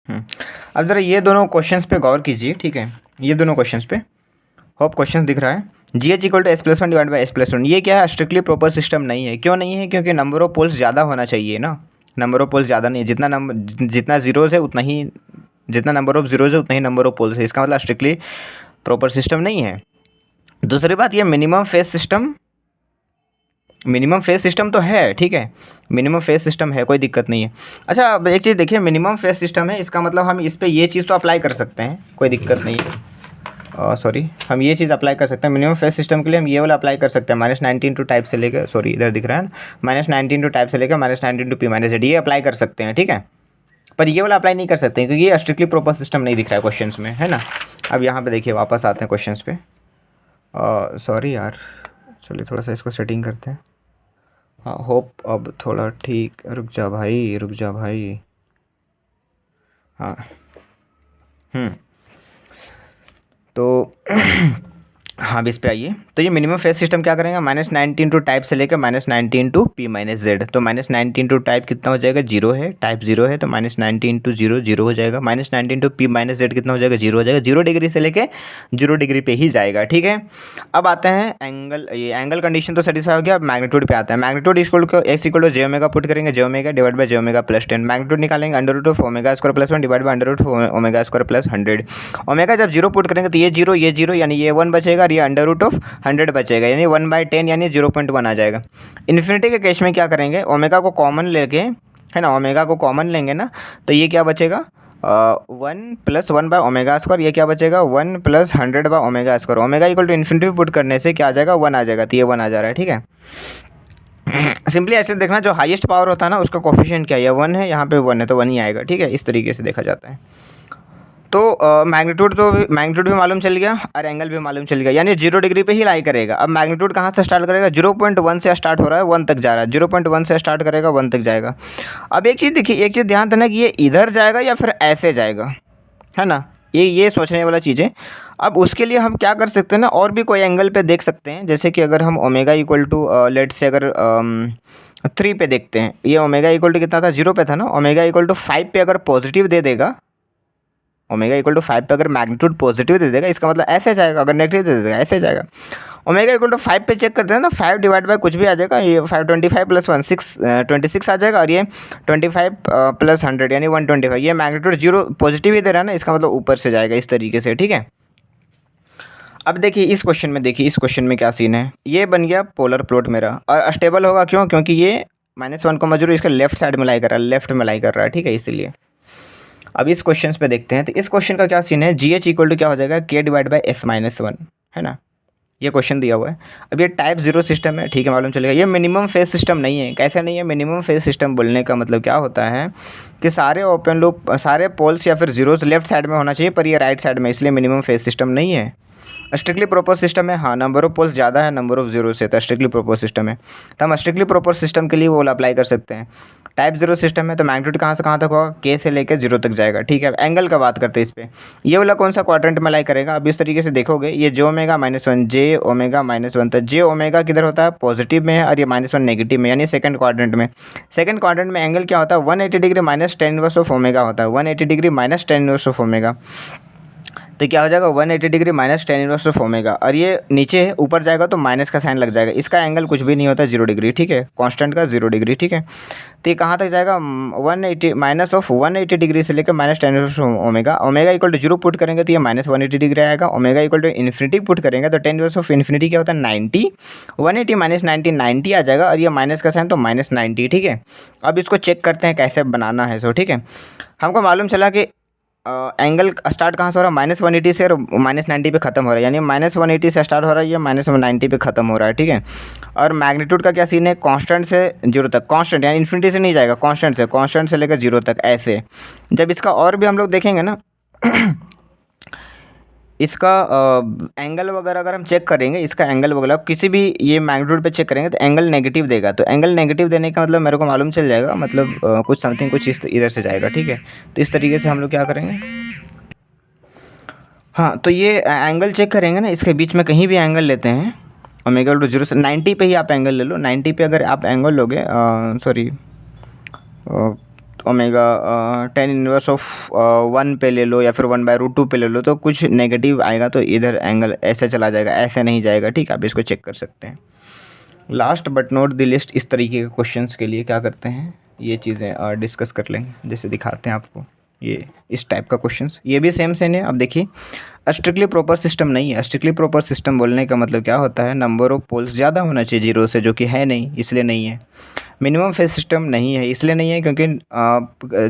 अब ज़रा ये दोनों क्वेश्चंस पे गौर कीजिए, ठीक है, ये दोनों क्वेश्चंस पे। होप क्वेश्चन दिख रहा है। G H equal to S plus one divide by S plus one, ये क्या है, स्ट्रिक्टली प्रॉपर सिस्टम नहीं है। क्यों नहीं है? क्योंकि नंबर ऑफ पोल्स ज़्यादा होना चाहिए ना, नंबर ऑफ पोल्स ज़्यादा नहीं है। जितना जीरोज़ है उतना ही, जितना नंबर ऑफ जीरोज़ है उतना ही नंबर ऑफ पोल्स है। इसका मतलब स्ट्रिक्टली प्रॉपर सिस्टम नहीं है। दूसरी बात, ये मिनिमम फेज सिस्टम तो है, ठीक है, मिनिमम फेज सिस्टम है, कोई दिक्कत नहीं है। अच्छा, अब एक चीज़ देखिए, मिनिमम फेज सिस्टम है, इसका मतलब हम इस पर ये चीज़ तो अप्लाई कर सकते हैं, कोई दिक्कत नहीं है। सॉरी, हम ये चीज़ अप्लाई कर सकते हैं मिनिमम फेज सिस्टम के लिए, हम ये वाला अप्लाई कर सकते हैं -19 टू टाइप से लेकर, सॉरी इधर दिख रहा है ना, -19 टू टाइप से लेकर -19 टू p-z, ये अप्लाई कर सकते हैं, ठीक है। पर ये वाला अप्लाई नहीं कर सकते क्योंकि ये स्ट्रिक्टली प्रॉपर सिस्टम नहीं दिख रहा है क्वेश्चंस में, है ना। अब यहाँ पे देखिए, वापस आते हैं क्वेश्चंस पे। सॉरी यार, चलिए थोड़ा सा इसको सेटिंग करते हैं। हाँ, होप अब थोड़ा ठीक, रुक जा भाई। हाँ, तो हाँ, अब इस पे आइए। तो ये मिनिमम फेज सिस्टम क्या करेंगे, -19 टू टाइप से लेकर -19 टू p-z। तो -19 टू टाइप कितना हो जाएगा, 0 है, टाइप 0 है, तो -19 टू 0 0 हो जाएगा। -19 टू p-z कितना हो जाएगा, 0 हो जाएगा। 0 डिग्री से लेके 0 डिग्री पे ही जाएगा, ठीक है। अब आते हैं एंगल, ये एंगल कंडीशन तो सेटिस्फाई हो गया। अब मैग्नीट्यूड पे आता है। Magnitude X equal to j omega put करेंगे, j omega divide by j omega plus 10। Magnitude निकालेंगे √ omega square plus 1 divide by √ omega square plus 100। Omega जब 0 पुट करेंगे तो ये 0 यानी ये 1 बचेगा, और ये √100 बचेगा, यानी 1/10 यानी 0.1 आ जाएगा। इन्फिनिटी के केस में क्या करेंगे, ओमेगा को कॉमन लेके, है ना, ओमेगा को कॉमन लेंगे ना, तो ये क्या बचेगा, 1 + 1 बाय ओमेगा स्क्वायर। ये क्या बचेगा, 1 + 100 by omega square. Omega equal to infinity put करने से क्या आ जाएगा, 1 आ जाएगा, तो ये 1 आ जा रहा है, ठीक है। सिंपली ऐसे देखना, जो हाईएस्ट पावर होता है ना उसका कोफिशिएंट क्या है, 1 है, यहाँ पे 1 है तो 1 ही आएगा, ठीक है। इस तरीके से देखा जाता है। तो मैग्नीट्यूड भी मालूम चल गया और एंगल भी मालूम चल गया, यानी 0 डिग्री पे ही लाई करेगा। अब मैग्नीट्यूड कहाँ से स्टार्ट करेगा, 0.1 से स्टार्ट हो रहा है, 1 तक जा रहा है, 0.1 से स्टार्ट करेगा, 1 तक जाएगा। अब एक चीज़ देखिए, एक चीज़ ध्यान देना कि ये इधर जाएगा या फिर ऐसे जाएगा, है ना, ये सोचने वाला चीज़ है। अब उसके लिए हम क्या कर सकते हैं ना, और भी कोई एंगल पे देख सकते हैं। जैसे कि अगर हम ओमेगा इक्वल टू लेट से अगर 3 पे देखते हैं, ये ओमेगा इक्वल टू कितना था, 0 पे था ना, ओमेगा इक्वल टू 5 पे अगर पॉजिटिव दे देगा, ओमेगा इक्वल टू 5 पे अगर मैग्नीट्यूड पॉजिटिव दे देगा, इसका मतलब ऐसे जाएगा, अगर नेगेटिव दे देगा ऐसे जाएगा। ओमेगा इक्वल टू 5 पे चेक करते हैं ना, 5 डिवाइड बाय कुछ भी आ जाएगा, ये 525 + 1 26 आ जाएगा, और ये 25 + 100 यानी 125। ये मैग्नीट्यूड 0 पॉजिटिव ही दे रहा है ना, इसका मतलब ऊपर से जाएगा इस तरीके से, ठीक है। अब देखिए इस क्वेश्चन में क्या सीन है, ये बन गया पोलर प्लॉट मेरा, और स्टेबल होगा क्यों, क्योंकि ये -1, इसका लेफ्ट साइड में लाई कर रहा है, लेफ्ट में लाई कर रहा है, ठीक है, इसीलिए। अब इस क्वेश्चन पे देखते हैं, तो इस क्वेश्चन का क्या सीन है, GH इक्वल टू क्या हो जाएगा, K डिवाइड बाई S-1, है ना, ये क्वेश्चन दिया हुआ है। अब ये टाइप 0 सिस्टम है, ठीक है, मालूम चलेगा। ये मिनिमम फेज सिस्टम नहीं है। कैसे नहीं है, मिनिमम फेज सिस्टम बोलने का मतलब क्या होता है कि सारे ओपन लूप, सारे पोल्स या फिर जीरोस लेफ्ट साइड में होना चाहिए, पर ये राइट साइड में, इसलिए मिनिमम फेज सिस्टम नहीं है। स्ट्रिक्टली प्रॉपर सिस्टम है, हाँ, नंबर ऑफ पोल्स ज़्यादा है नंबर ऑफ जीरो से, तो स्ट्रिक्टली प्रॉपर सिस्टम है। तो हम स्ट्रिक्टली प्रॉपर सिस्टम के लिए वो अप्लाई कर सकते हैं। टाइप 0 सिस्टम है तो मैग्नीट्यूड कहाँ से कहाँ तक होगा, K से लेकर 0 तक जाएगा, ठीक है। एंगल का बात करते हैं इस पर, ये वाला कौन सा क्वाड्रेंट में लाई करेगा। अब इस तरीके से देखोगे, ये J ओमेगा -1, J ओमेगा -1, तो J ओमेगा किधर होता है, पॉजिटिव में है, और ये -1 नेगेटिव में, यानी सेकंड क्वाड्रेंट में। सेकंड क्वाड्रेंट में एंगल क्या होता है, 180 डिग्री -tan−1 ऑफ ओमेगा होता है, 180 डिग्री -tan−1 ऑफ ओमेगा। तो क्या हो जाएगा, 180 डिग्री -tan−1 ऑफ ओमेगा, और ये नीचे है, ऊपर जाएगा तो माइनस का साइन लग जाएगा। इसका एंगल कुछ भी नहीं होता, 0 डिग्री, ठीक है, कांस्टेंट का 0 डिग्री, ठीक है। तो ये कहाँ तक जाएगा, 180 डिग्री से लेकर -tan−1 omega. Omega equal to 0 put करेंगे तो ये -180 डिग्री आएगा। Omega equal to infinity put करेंगे तो tan−∞ क्या होता है, 90। 180 -90 90 आ जाएगा, और ये माइनस का साइन तो -90, ठीक है। अब इसको चेक करते हैं कैसे बनाना है, सो ठीक है। हमको मालूम चला कि एंगल स्टार्ट कहाँ से हो रहा है, -180 से, और -90 पे ख़त्म हो रहा है, यानी -180 से स्टार्ट हो रहा है, ये -90 पे ख़त्म हो रहा है, ठीक है। और मैग्नीट्यूड का क्या सीन है, कांस्टेंट से 0 तक, कांस्टेंट यानी इन्फिनिटी से नहीं जाएगा, कांस्टेंट से लेकर 0 तक, ऐसे। जब इसका और भी हम लोग देखेंगे ना इसका एंगल वगैरह अगर हम चेक करेंगे, इसका एंगल वगैरह किसी भी ये मैग्नीट्यूड पे चेक करेंगे तो एंगल नेगेटिव देगा। तो एंगल नेगेटिव देने का मतलब मेरे को मालूम चल जाएगा, मतलब कुछ समथिंग कुछ इस इधर से जाएगा, ठीक है। तो इस तरीके से हम लोग क्या करेंगे, हाँ, तो ये एंगल चेक करेंगे ना, इसके बीच में कहीं भी एंगल लेते हैं, ओमेगा टू 0 से 90 पे ही आप एंगल ले लो। 90 पे अगर आप एंगल लोगे, सॉरी, ओमेगा 10 इनवर्स ऑफ 1 पे ले लो या फिर 1/√2 पे ले लो तो कुछ नेगेटिव आएगा, तो इधर एंगल ऐसे चला जाएगा, ऐसे नहीं जाएगा। ठीक है, आप इसको चेक कर सकते हैं। Last but not the list, इस तरीके के क्वेश्चंस के लिए क्या करते हैं, ये चीज़ें डिस्कस कर लेंगे। जैसे दिखाते हैं आपको ये इस टाइप का क्वेश्चंस, ये भी सेम है। अब देखिए, स्ट्रिक्टली प्रॉपर सिस्टम नहीं है। स्ट्रिक्टली प्रॉपर सिस्टम बोलने का मतलब क्या होता है, नंबर ऑफ पोल्स ज़्यादा होना चाहिए जीरो से, जो कि है नहीं, इसलिए नहीं है। मिनिमम फेज सिस्टम नहीं है, इसलिए नहीं है क्योंकि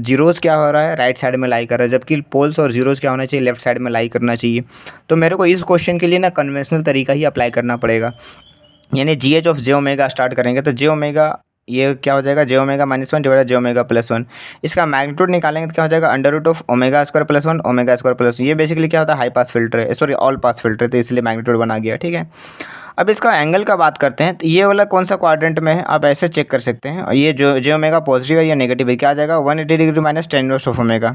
जीरोज़ क्या हो रहा है, राइट साइड में लाई कर रहा है, जबकि पोल्स और जीरोज़ क्या होना चाहिए, लेफ्ट साइड में लाई करना चाहिए। तो मेरे को इस क्वेश्चन के लिए ना कन्वेंशनल तरीका ही अप्लाई करना पड़ेगा, यानी GH of J omega start करेंगे तो जे ओमेगा ये क्या हो जाएगा, जे ओमेगा -1 डिवाइड जे ओमेगा +1। इसका मैग्नीट्यूड निकालेंगे तो क्या हो जाएगा, √of omega square +1 omega square plus. ये बेसिकली क्या होता है, हाई पास फिल्टर है, सॉरी ऑल पास फिल्टर, तो इसलिए मैग्नीट्यूड बना गया। ठीक है, अब इसका एंगल का बात करते हैं, तो ये वाला कौन सा क्वाड्रेंट में है, आप ऐसे चेक कर सकते हैं। और ये जो जे ओमेगा पॉजिटिव है या नेगेटिव है, क्या आ जाएगा, 180 degree minus 10 inverse of omega.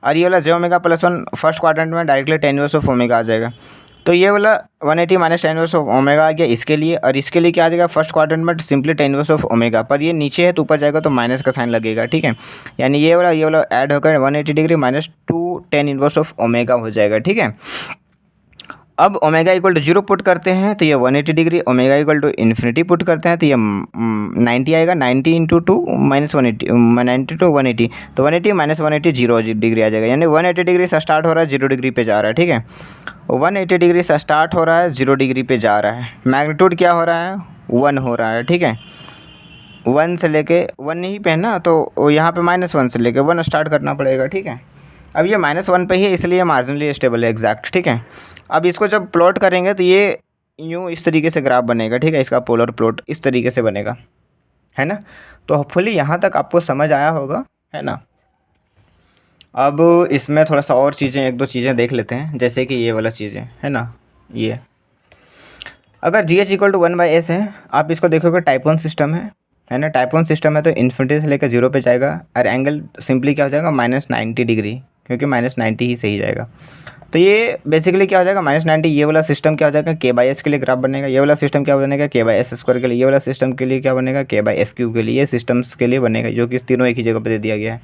और ये वाला जे ओमेगा +1 फर्स्ट क्वाड्रेंट में डायरेक्टली 10 इनवर्स ऑफ ओमेगा आ जाएगा। तो ये वाला 180 माइनस 10 इनवर्स ऑफ ओमेगा आ गया इसके लिए, और इसके लिए क्या आ जाएगा, फर्स्ट क्वाड्रेंट में सिंपली 10 इनवर्स ऑफ ओमेगा, पर ये नीचे है तो ऊपर जाएगा तो माइनस का साइन लगेगा। ठीक है, यानी ये वाला ऐड होकर 180 degree minus 10 inverse of omega हो जाएगा। ठीक है, अब ओमेगा इक्वल टू 0 पुट करते हैं तो ये 180 degree, omega equal to infinity put करते हैं तो ये 90 आएगा, 90 इंटू 2 माइनस 180, 90 टू 180, तो 180 माइनस 180 0 डिग्री आ जाएगा, यानी 180 डिग्री से स्टार्ट हो रहा है, 0 डिग्री पे जा रहा है। ठीक है, 180 डिग्री से स्टार्ट हो रहा है, 0 डिग्री पे जा रहा है। मैग्नीट्यूड क्या हो रहा है, 1 हो रहा है। ठीक है, 1 से लेके 1 ही पे है ना, तो यहाँ पे -1 से लेके 1 स्टार्ट करना पड़ेगा। ठीक है, अब ये -1 पे ही है इसलिए मार्जिनली स्टेबल है, एग्जैक्ट। ठीक है, अब इसको जब प्लॉट करेंगे तो ये यूँ इस तरीके से ग्राफ बनेगा। ठीक है, इसका पोलर प्लॉट इस तरीके से बनेगा, है ना। तो होपफुली यहाँ तक आपको समझ आया होगा, है ना। अब इसमें थोड़ा सा और चीज़ें, एक दो चीज़ें देख लेते हैं, जैसे कि ये वाला चीज़ें, है ना। ये अगर GH इक्वल टू 1/s है, आप इसको देखोगे टाइप 1 सिस्टम है ना। टाइप 1 सिस्टम है तो इन्फिनिटी से लेकर 0 पे जाएगा, और एंगल सिंपली क्या हो जाएगा, -90 डिग्री, क्योंकि -90 ही सही जाएगा। तो ये बेसिकली क्या हो जाएगा, -90। ये वाला सिस्टम क्या हो जाएगा, K/S के लिए ग्राफ बनेगा। ये वाला सिस्टम क्या बनेगा, K/s² के लिए। ये वाला सिस्टम के लिए क्या बनेगा, K/s³ के लिए। ये सिस्टम्स के लिए बनेगा, जो कि तीनों एक ही जगह पे दे दिया गया है।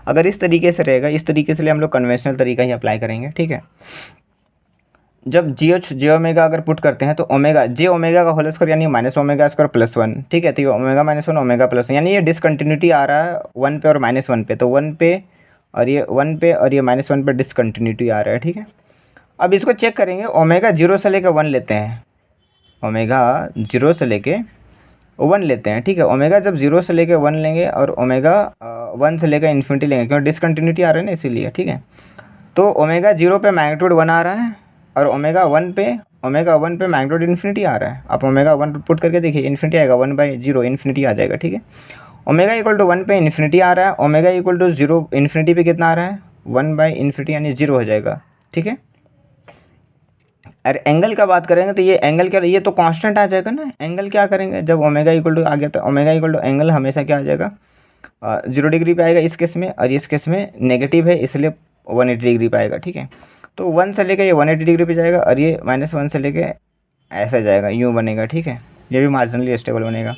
अगर इस तरीके से रहेगा, इस तरीके से हम लोग कन्वेंशनल तरीका ही अप्लाई करेंगे। ठीक है, जब GH जे ओमेगा अगर पुट करते हैं तो ओमेगा जे ओमेगा का होल स्क्वायर यानी -ओमेगा² +1। ठीक है, तो ये ओमेगा -1 ओमेगा +1, यानी ये डिसकंटिन्यूटी आ रहा है 1 पे और -1 पे, तो 1 पे और ये 1 पे और ये -1 पे डिसकंटिन्यूटी आ रहा है। ठीक है, अब इसको चेक करेंगे, ओमेगा 0 से लेकर 1 लेते हैं, ओमेगा 0 से लेके 1 लेते हैं। ठीक है, ओमेगा जब 0 से लेके 1 लेंगे और ओमेगा 1 से लेकर इन्फिनिटी लेंगे, क्योंकि डिसकंटिन्यूटी आ रहा है ना, इसीलिए। ठीक है, तो ओमेगा 0 पे मैग्नीट्यूड 1 आ रहा है, और ओमेगा 1 पे मैग्नीट्यूड इन्फिनिटी आ रहा है। आप ओमेगा 1 पुट करके देखिए, इन्फिनिटी आएगा, 1/0 इन्फिनिटी आ जाएगा। ठीक है, ओमेगा इक्वल टू 1 पे इन्फिनिटी आ रहा है, ओमेगा इक्वल टू 0 इन्फिनिटी पे कितना आ रहा है, 1/∞ यानी 0 हो जाएगा। ठीक है, और एंगल का बात करेंगे तो ये एंगल क्या, ये तो कांस्टेंट आ जाएगा ना। एंगल क्या करेंगे, जब ओमेगा इक्वल टू आ गया तो ओमेगा इक्वल टू एंगल हमेशा क्या आ जाएगा, 0 डिग्री पे आएगा इस केस में, और इस केस में नेगेटिव है इसलिए 180 डिग्री पे आएगा। ठीक है, तो 1 से लेके ये 180 डिग्री पे जाएगा, और ये -1 से लेके ऐसा जाएगा, यूँ बनेगा। ठीक है, ये भी मार्जिनली स्टेबल बनेगा।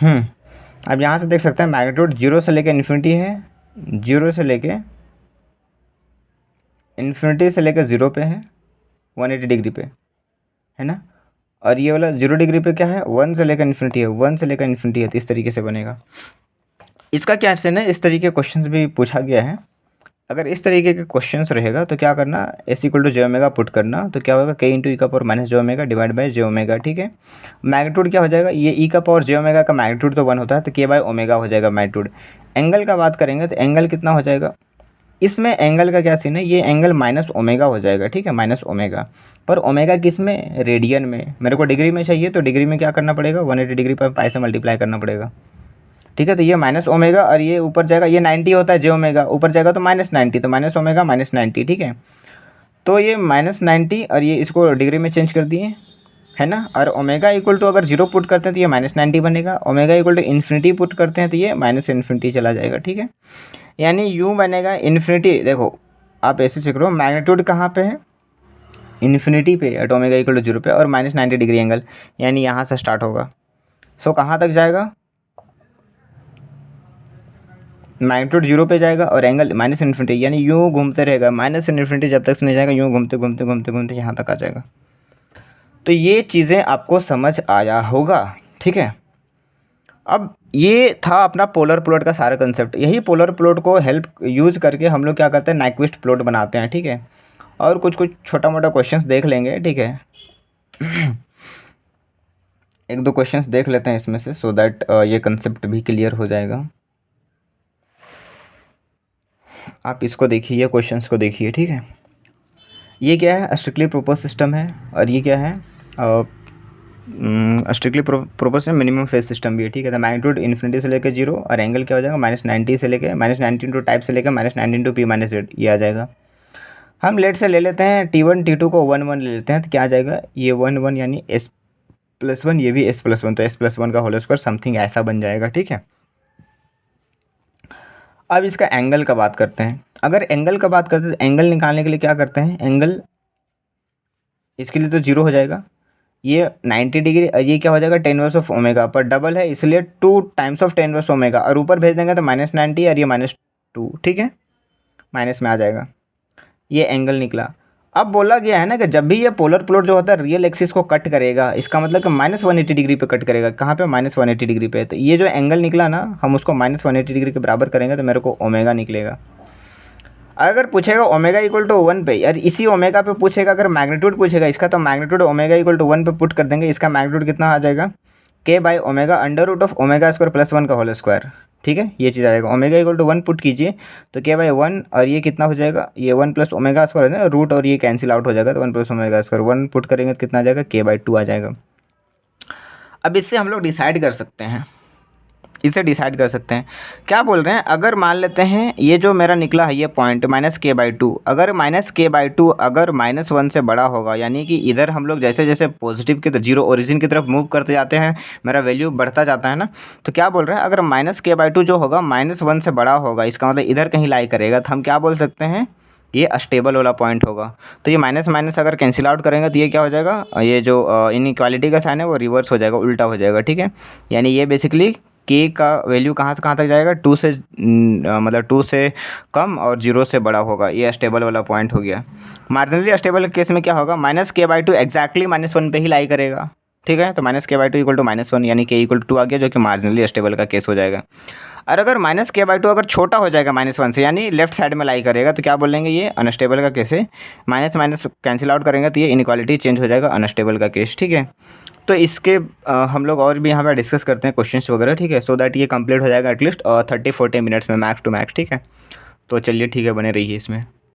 अब यहाँ से देख सकते हैं मैग्नीट्यूड 0 से लेके इन्फिनिटी है, 0 से लेके इन्फिनिटी से लेकर 0 पे है, 180 डिग्री पे, है ना। और ये वाला 0 डिग्री पे क्या है, 1 से लेकर इन्फिनिटी है, 1 से लेकर इन्फिनिटी है, तो इस तरीके से बनेगा। इसका क्या है, इस तरीके के क्वेश्चंस भी पूछा गया है। अगर इस तरीके के क्वेश्चंस रहेगा तो क्या करना, S equal to J omega put करना, तो क्या होगा, K इंटू ई का power minus J omega divide by J omega. ठीक है, मैग्नीट्यूड क्या हो जाएगा, ये ई का पावर जे ओमेगा का मैग्नीट्यूड तो 1 होता है, तो K/ओमेगा हो जाएगा मैग्नीट्यूड। एंगल का बात करेंगे तो एंगल कितना हो जाएगा, इसमें एंगल का क्या सीन है, ये एंगल -ओमेगा हो जाएगा। ठीक है, -ओमेगा, पर ओमेगा किस में, रेडियन में। मेरे को डिग्री में चाहिए तो डिग्री में क्या करना पड़ेगा, 180 डिग्री पर पाई से मल्टीप्लाई करना पड़ेगा। ठीक है, तो ये -ओमेगा और ये ऊपर जाएगा, ये 90 होता है जे ओमेगा, ऊपर जाएगा तो -90, तो -ओमेगा -90। ठीक है, तो ये -90 और ये इसको डिग्री में चेंज कर दिए, है ना। और ओमेगा इक्वल टू अगर 0 पुट करते हैं तो ये -90 बनेगा, omega equal to infinity put करते हैं तो ये -∞ चला जाएगा। ठीक है, यानी यूँ बनेगा इन्फिनिटी। देखो आप ऐसे चेक करो, मैग्नीट्यूड कहाँ पे है, इन्फिनिटी पे, एट ओमेगा इक्वल टू 0 पे, और -90 डिग्री एंगल, यानी यहाँ से स्टार्ट होगा। सो कहाँ तक जाएगा, मैग्नीट्यूड जीरो पे जाएगा और एंगल माइनस इन्फिनिटी, यानी यूँ घूमते रहेगा माइनस इन्फिनिटी जब तक से नहीं जाएगा, यूँ घूमते घूमते घूमते घूमते यहाँ तक आ जाएगा। तो ये चीज़ें आपको समझ आया होगा, ठीक है। अब ये था अपना पोलर प्लॉट का सारा कंसेप्ट। यही पोलर प्लॉट को हेल्प यूज़ करके हम लोग क्या करते हैं, नाइक्विस्ट प्लॉट बनाते हैं, ठीक है। और कुछ कुछ छोटा मोटा क्वेश्चंस देख लेंगे, ठीक है। एक दो क्वेश्चंस देख लेते हैं इसमें से, सो दैट ये कंसेप्ट भी क्लियर हो जाएगा। आप इसको देखिए, क्वेश्चंस को देखिए, ठीक है। ये क्या है, स्ट्रिक्टली प्रोपोज सिस्टम है, और ये क्या है, स्ट्रिक्टली प्रोपोज से मिनिमम फेज सिस्टम भी है, ठीक है। तो मैग्नीट्यूड इन्फिनिटी से लेकर जीरो, और एंगल क्या हो जाएगा -90 से लेकर -90 इंटू टाइप से लेकर -90 इंटू पी माइनस जेड, ये आ जाएगा। हम लेट से ले लेते हैं T1 T2 को 1 1 ले लेते हैं, तो क्या आ जाएगा, ये 1 1 यानी S+1, ये भी S+1, तो S+1 का होल स्क्वायर समथिंग ऐसा बन जाएगा, ठीक है। अब इसका एंगल का बात करते हैं। अगर एंगल का बात करते हैं तो एंगल निकालने के लिए क्या करते हैं, एंगल इसके लिए तो जीरो हो जाएगा, ये 90 डिग्री, ये क्या हो जाएगा 10 इनवर्स ऑफ ओमेगा, पर डबल है इसलिए 2 टाइम्स ऑफ 10 इनवर्स ओमेगा, और ऊपर भेज देंगे तो -90 और ये -2, ठीक है, माइनस में आ जाएगा। ये एंगल निकला। अब बोला गया है ना कि जब भी ये पोलर प्लॉट जो होता है रियल एक्सिस को कट करेगा, इसका मतलब कि -180 डिग्री पे कट करेगा। कहाँ पे, -180 डिग्री पे। तो ये जो एंगल निकला ना, हम उसको -180 डिग्री के बराबर करेंगे तो मेरे को ओमेगा निकलेगा। अगर पूछेगा ओमेगा इक्वल टू 1 पे, यार इसी ओमेगा पे पूछेगा, अगर मैग्नीट्यूड पूछेगा इसका, तो मैग्नीट्यूड ओमेगा इक्वल टू 1 पे पुट कर देंगे। इसका मैग्नीट्यूड कितना आ जाएगा, k/ओमेगा √ओमेगा² + 1 का होल स्क्वायर, ठीक है। ये चीज़ आ जाएगा, ओमेगा इक्वल टू 1 पुट कीजिए तो k/1, और ये कितना हो जाएगा, ये 1 + ओमेगा² है ना, रूट और ये कैंसिल आउट हो जाएगा, तो 1 + ओमेगा², 1 पुट करेंगे तो कितना आ जाएगा, k/2 आ जाएगा। अब इससे हम लोग डिसाइड कर सकते हैं, इसे डिसाइड कर सकते हैं। क्या बोल रहे हैं, अगर मान लेते हैं ये जो मेरा निकला है ये पॉइंट -k/2, अगर -k/2 अगर -1 से बड़ा होगा, यानी कि इधर हम लोग जैसे जैसे पॉजिटिव की तरफ, जीरो ओरिजिन की तरफ मूव करते जाते हैं, मेरा वैल्यू बढ़ता जाता है ना। तो क्या बोल रहे हैं, अगर -k/2 जो होगा -1 से बड़ा होगा, इसका मतलब इधर कहीं लाई करेगा, तो हम क्या बोल सकते हैं, ये अस्टेबल वाला पॉइंट होगा। तो ये माइनस माइनस अगर कैंसिल आउट करेंगे तो ये क्या हो जाएगा, ये जो इनइक्वालिटी का साइन है वो रिवर्स हो जाएगा, उल्टा हो जाएगा, ठीक है। यानी ये बेसिकली के का वैल्यू कहाँ से कहाँ तक जाएगा, 2 से मतलब 2 से कम और 0 से बड़ा होगा। ये अस्टेबल वाला पॉइंट हो गया। मार्जिनली अस्टेबल केस में क्या होगा, -k/2 एक्जैक्टली -1 पे ही लाई करेगा, ठीक है। तो -k/2 इक्वल टू -1, यानी k इक्वल टू 2 आ गया, जो कि मार्जिनली अस्टेबल का केस हो जाएगा। और अगर -k/2 अगर छोटा हो जाएगा -1 से, यानी लेफ्ट साइड में लाई करेगा, तो क्या बोलेंगे, ये अनस्टेबल का केस है। माइनस माइनस कैंसिल आउट करेंगे तो ये इनइक्वालिटी चेंज हो जाएगा, अनस्टेबल का केस, ठीक है। तो इसके हम लोग और भी यहाँ पर डिस्कस करते हैं क्वेश्चंस वगैरह, ठीक है, सो दैट ये कंप्लीट हो जाएगा एटलीस्ट 30-40 मिनट्स में, मैक्स टू मैक्स, ठीक है। तो चलिए ठीक है, बने रहिए इसमें।